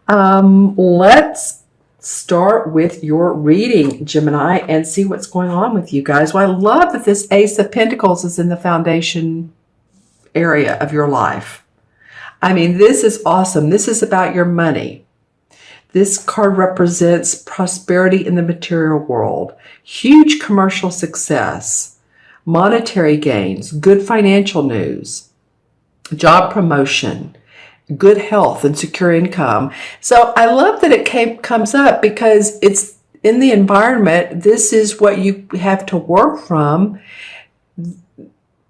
Let's start with your reading, Gemini, and see what's going on with you guys. Well, I love that this Ace of Pentacles is in the foundation area of your life. I mean, this is awesome. This is about your money. This card represents prosperity in the material world, huge commercial success, monetary gains, good financial news, job promotion, good health and secure income. So I love that it comes up because it's in the environment. This is what you have to work from.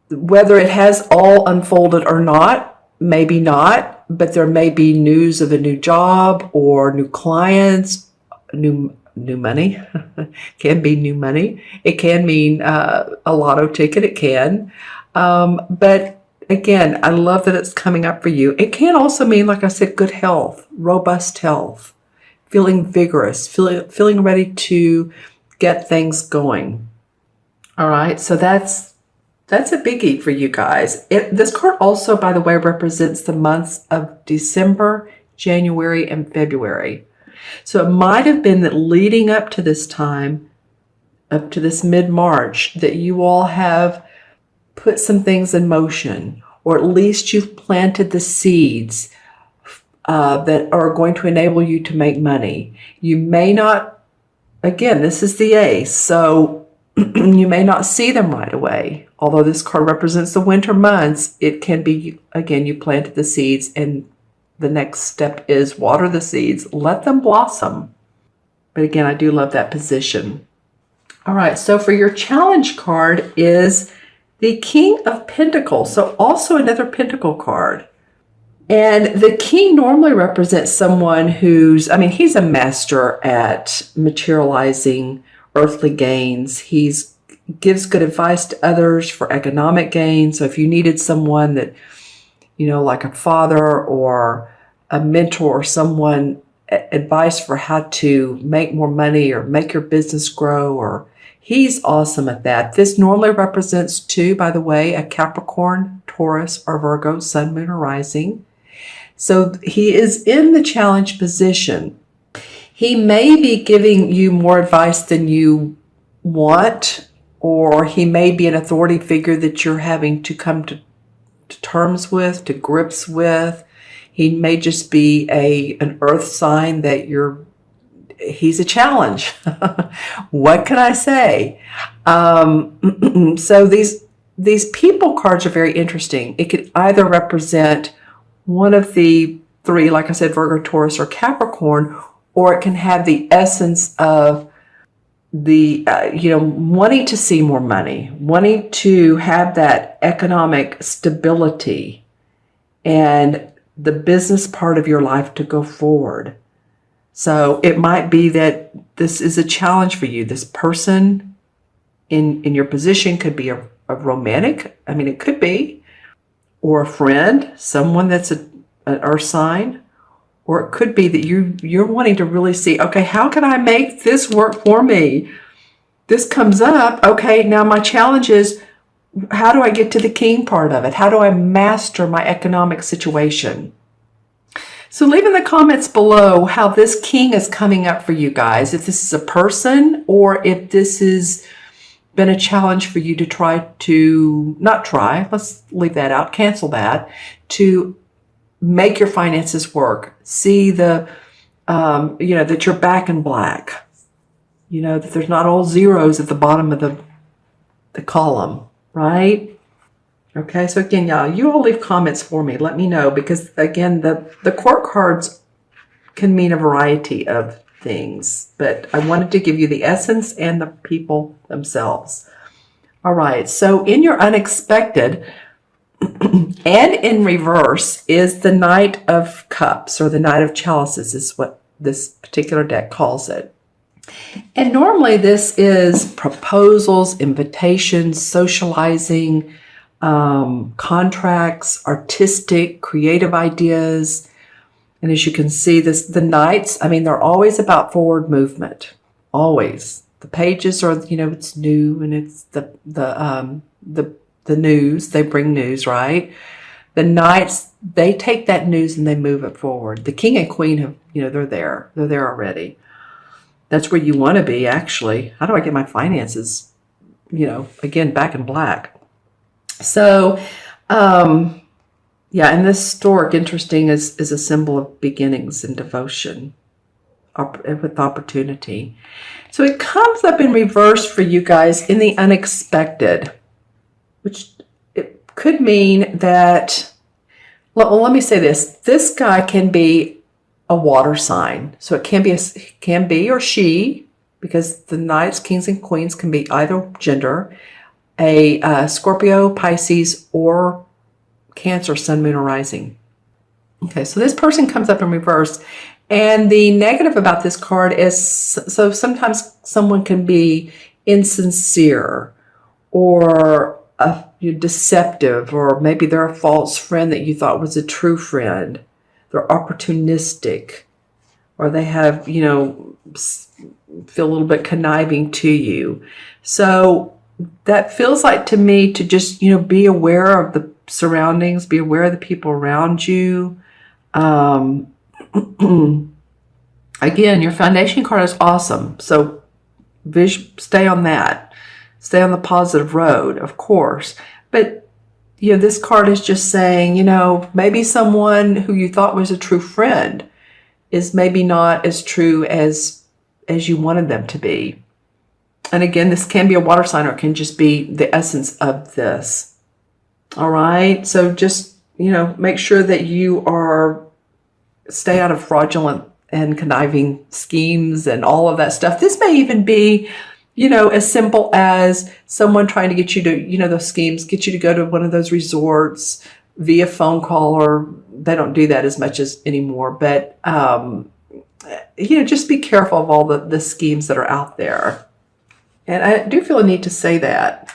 Whether it has all unfolded or not, maybe not, but there may be news of a new job or new clients, new money. Can be new money. It can mean a lotto ticket. It can. But again, I love that it's coming up for you. It can also mean, like I said, good health, robust health, feeling vigorous, feeling ready to get things going. All right, so that's a biggie for you guys. This card also, by the way, represents the months of December, January, and February. So it might have been that leading up to this time, up to this mid-March, that you all have put some things in motion, or at least you've planted the seeds that are going to enable you to make money. You may not, again, this is the Ace, so you may not see them right away. Although this card represents the winter months, it can be, again, you planted the seeds and the next step is water the seeds, let them blossom. But again, I do love that position. All right, so for your challenge card is the King of Pentacles, so also another Pentacle card. And the King normally represents someone who's, I mean, he's a master at materializing earthly gains. He's gives good advice to others for economic gain. So if you needed someone that, you know, like a father or a mentor or someone, advice for how to make more money or make your business grow, or he's awesome at that. This normally represents too, by the way, a Capricorn, Taurus, or Virgo, Sun, Moon, or Rising. So he is in the challenge position. He may be giving you more advice than you want, or he may be an authority figure that you're having to come to terms with, to grips with. He may just be an earth sign that he's a challenge. What can I say? So these people cards are very interesting. It could either represent one of the three, like I said, Virgo, Taurus, or Capricorn, or it can have the essence of the, wanting to see more money, wanting to have that economic stability and the business part of your life to go forward. So it might be that this is a challenge for you. This person in your position could be a romantic, I mean, it could be, or a friend, someone that's an earth sign. Or it could be that you're wanting to really see, okay, how can I make this work for me? This comes up, okay, now my challenge is, how do I get to the King part of it? How do I master my economic situation? So leave in the comments below how this King is coming up for you guys. If this is a person, or if this has been a challenge for you to let's leave that out, cancel that, to make your finances work. See that you're back in black. That there's not all zeros at the bottom of the column, right? Okay, so again, y'all, you all leave comments for me. Let me know, because again, the court cards can mean a variety of things, but I wanted to give you the essence and the people themselves. All right, so in your unexpected, and in reverse is the Knight of Cups, or the Knight of Chalices is what this particular deck calls it. And normally this is proposals, invitations, socializing, contracts, artistic, creative ideas. And as you can see, the Knights, I mean, they're always about forward movement, always. The pages are, it's new, and it's the news. They bring news, right? The Knights, they take that news and they move it forward. The King and Queen have, they're there. They're there already. That's where you want to be, actually. How do I get my finances, again, back in black? So, yeah, and this stork, interesting, is a symbol of beginnings and devotion with opportunity. So it comes up in reverse for you guys in the unexpected, which it could mean that, well, let me say this. This guy can be a water sign. So it can be or she, because the Knights, Kings, and Queens can be either gender, a Scorpio, Pisces, or Cancer, Sun, Moon, or Rising. Okay, so this person comes up in reverse. And the negative about this card is, so sometimes someone can be insincere or deceptive, or maybe they're a false friend that you thought was a true friend. They're opportunistic, or they have, feel a little bit conniving to you. So that feels like to me to just, be aware of the surroundings, be aware of the people around you. Again, your foundation card is awesome. So stay on that. Stay on the positive road, of course. But, this card is just saying, maybe someone who you thought was a true friend is maybe not as true as you wanted them to be. And again, this can be a water sign, or it can just be the essence of this. All right. So just, make sure that you stay out of fraudulent and conniving schemes and all of that stuff. This may even be, as simple as someone trying to get you to, those schemes, get you to go to one of those resorts via phone call, or they don't do that as much as anymore. But, just be careful of all the schemes that are out there. And I do feel a need to say that,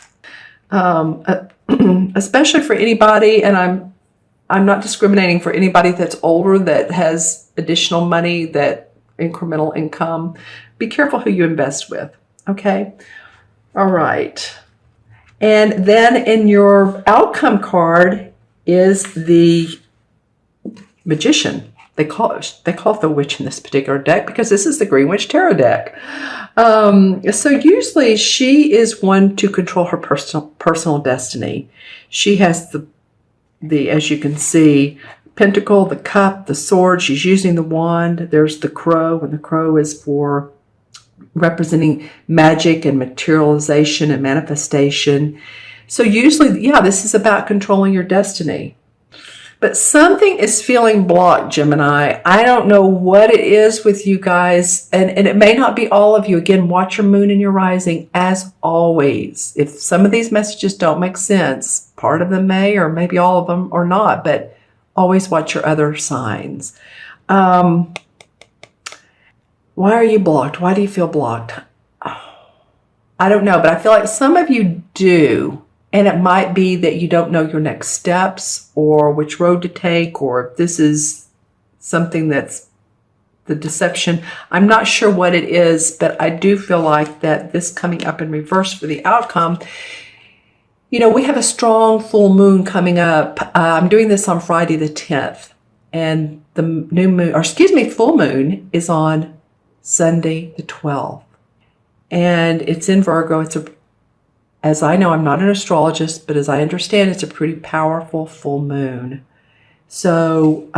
especially for anybody, and I'm not discriminating, for anybody that's older that has additional money, that incremental income. Be careful who you invest with. Okay. All right. And then in your outcome card is the Magician. They call it the Witch in this particular deck because this is the Green Witch Tarot deck. So usually she is one to control her personal destiny. She has the as you can see, Pentacle, the Cup, the Sword. She's using the wand. There's the Crow, and the Crow is for representing magic and materialization and manifestation. So usually, yeah, this is about controlling your destiny. But something is feeling blocked, Gemini. I don't know what it is with you guys, and it may not be all of you. Again, watch your moon and your rising, as always. If some of these messages don't make sense, part of them may, or maybe all of them, or not, but always watch your other signs. Why are you blocked? Why do you feel blocked? I don't know, but I feel like some of you do. And it might be that you don't know your next steps or which road to take, or if this is something that's the deception. I'm not sure what it is, but I do feel like that this coming up in reverse for the outcome. We have a strong full moon coming up. I'm doing this on Friday the 10th. And the full moon is on Sunday the 12th. And it's in Virgo. As I know, I'm not an astrologist, but as I understand, it's a pretty powerful full moon. So,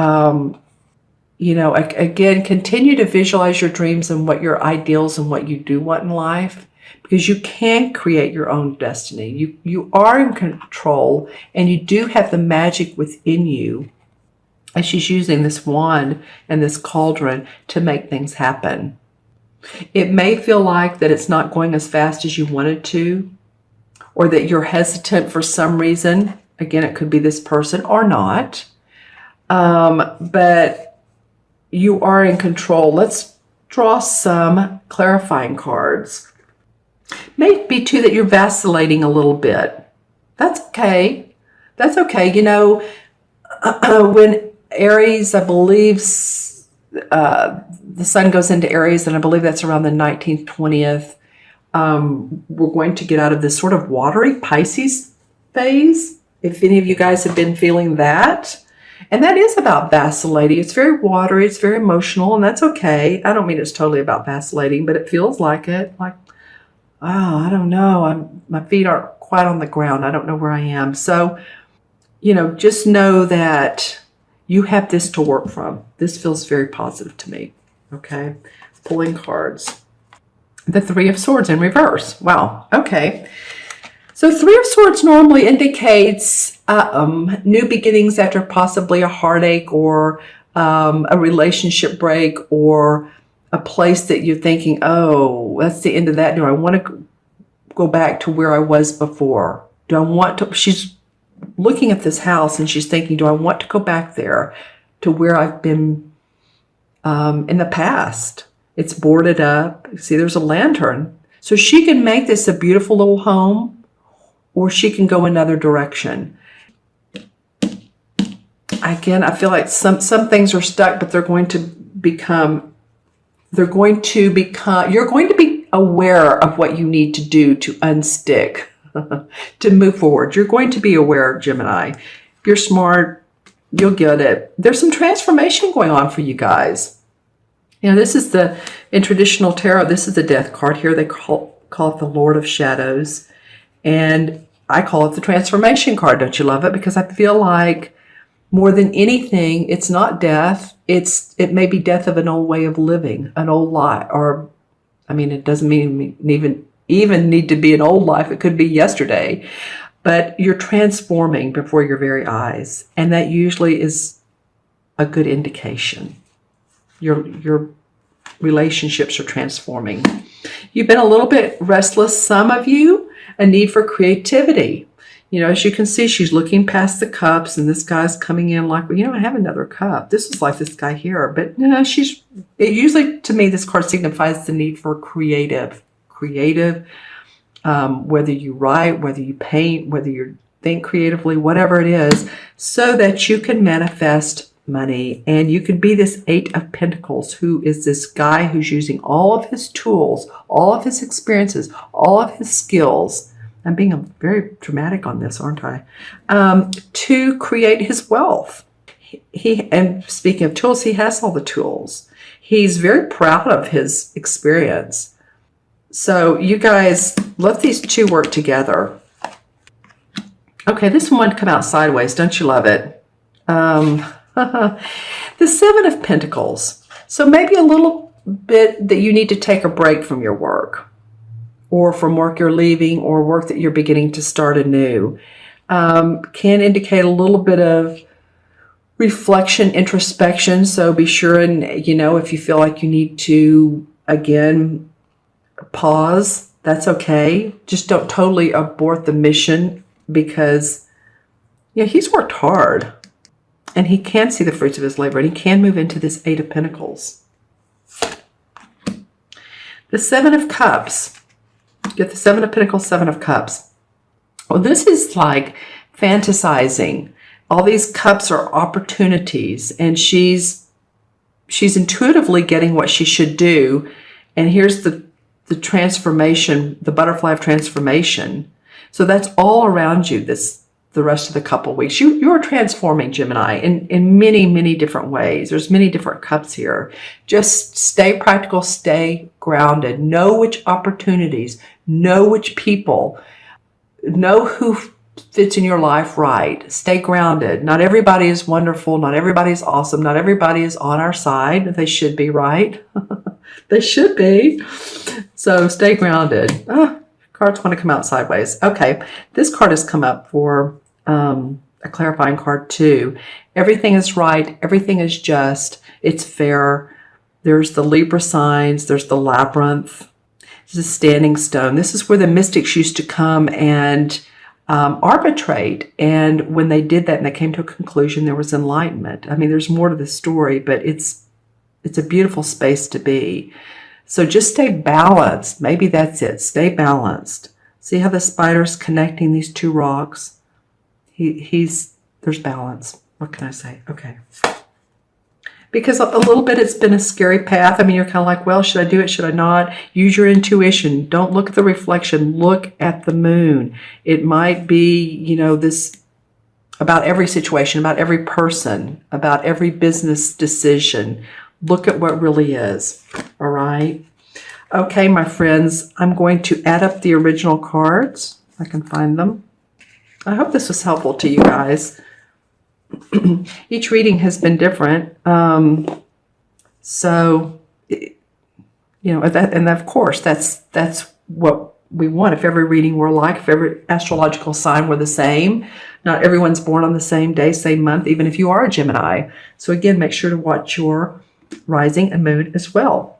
again, continue to visualize your dreams and what your ideals and what you do want in life, because you can create your own destiny. You are in control, and you do have the magic within you. And she's using this wand and this cauldron to make things happen. It may feel like that it's not going as fast as you wanted to, or that you're hesitant for some reason. Again, it could be this person or not. But you are in control. Let's draw some clarifying cards. Maybe too that you're vacillating a little bit. That's okay. That's okay. When Aries, I believe, the sun goes into Aries, and I believe that's around the 19th, 20th. We're going to get out of this sort of watery Pisces phase. If any of you guys have been feeling that, and that is about vacillating. It's very watery, it's very emotional, and that's okay. I don't mean it's totally about vacillating, but it feels like it. Like, oh, I don't know. My feet aren't quite on the ground. I don't know where I am. So, just know that you have this to work from. This feels very positive to me. Okay. Pulling cards. The Three of Swords in reverse. Wow. Okay. So Three of Swords normally indicates new beginnings after possibly a heartache or a relationship break or a place that you're thinking, oh, that's the end of that. Do I want to go back to where I was before? Do I want to? She's looking at this house and she's thinking, do I want to go back there to where I've been in the past? It's boarded up. See, there's a lantern. So she can make this a beautiful little home, or she can go another direction. Again, I feel like some things are stuck, but you're going to be aware of what you need to do to unstick, to move forward. You're going to be aware, Gemini. If you're smart, you'll get it. There's some transformation going on for you guys. This is in traditional tarot, this is the Death card here. They call it the Lord of Shadows. And I call it the transformation card. Don't you love it? Because I feel like more than anything, it's not death. It may be death of an old way of living, an old life, or it doesn't mean even need to be an old life. It could be yesterday, but you're transforming before your very eyes, and that usually is a good indication. Your relationships are transforming. You've been a little bit restless, some of you, a need for creativity. As you can see, she's looking past the cups, and this guy's coming in like, I have another cup. This is like this guy here. But it usually, to me, this card signifies the need for creative, whether you write, whether you paint, whether you think creatively, whatever it is, so that you can manifest money. And you could be this Eight of Pentacles, who is this guy who's using all of his tools, all of his experiences, all of his skills. I'm being very dramatic on this, aren't I? To create his wealth. And speaking of tools, he has all the tools. He's very proud of his experience. So you guys, let these two work together. Okay, this one come out sideways. Don't you love it? The Seven of Pentacles. So maybe a little bit that you need to take a break from your work, or from work you're leaving, or work that you're beginning to start anew. Can indicate a little bit of reflection, introspection. So be sure and, if you feel like you need to, again, pause, that's okay. Just don't totally abort the mission, because, he's worked hard. And he can see the fruits of his labor, and he can move into this Eight of Pentacles. The Seven of Cups. Get the Seven of Pentacles, Seven of Cups. Well, this is like fantasizing. All these cups are opportunities, and she's intuitively getting what she should do. And here's the transformation, the butterfly of transformation. So that's all around you the rest of the couple weeks. You're transforming, Gemini, in many, many different ways. There's many different cups here. Just stay practical, stay grounded. Know which opportunities, know which people, know who fits in your life right. Stay grounded. Not everybody is wonderful. Not everybody is awesome. Not everybody is on our side. They should be, right? They should be. So stay grounded. Cards want to come out sideways. Okay, this card has come up for a clarifying card too. Everything is right. Everything is just. It's fair. There's the Libra signs. There's the labyrinth. This is a standing stone. This is where the mystics used to come and arbitrate. And when they did that and they came to a conclusion, there was enlightenment. There's more to the story, but it's a beautiful space to be. So just stay balanced. Maybe that's it. Stay balanced. See how the spider's connecting these two rocks? There's balance. What can I say? Okay. Because a little bit it's been a scary path. You're kind of like, well, should I do it? Should I not? Use your intuition. Don't look at the reflection. Look at the moon. It might be, this about every situation, about every person, about every business decision. Look at what really is. All right. Okay, my friends, I'm going to add up the original cards. I can find them. I hope this was helpful to you guys. Each reading has been different. So, you know, and of course, that's what we want. If every reading were alike, if every astrological sign were the same, not everyone's born on the same day, same month, even if you are a Gemini. So again, make sure to watch your rising and moon as well.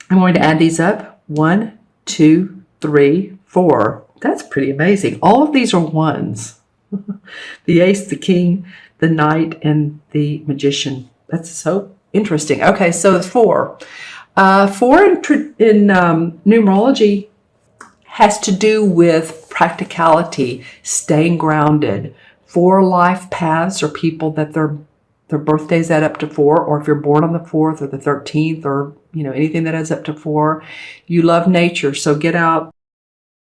I'm going to add these up. 1, 2, 3, 4. That's pretty amazing. All of these are ones. The ace, the king, the knight, and the magician. That's so interesting. Okay, so the 4. 4 in numerology has to do with practicality, staying grounded. 4 life paths are people that their birthdays add up to 4, or if you're born on the 4th or the 13th, or you know, anything that adds up to 4. You love nature, so get out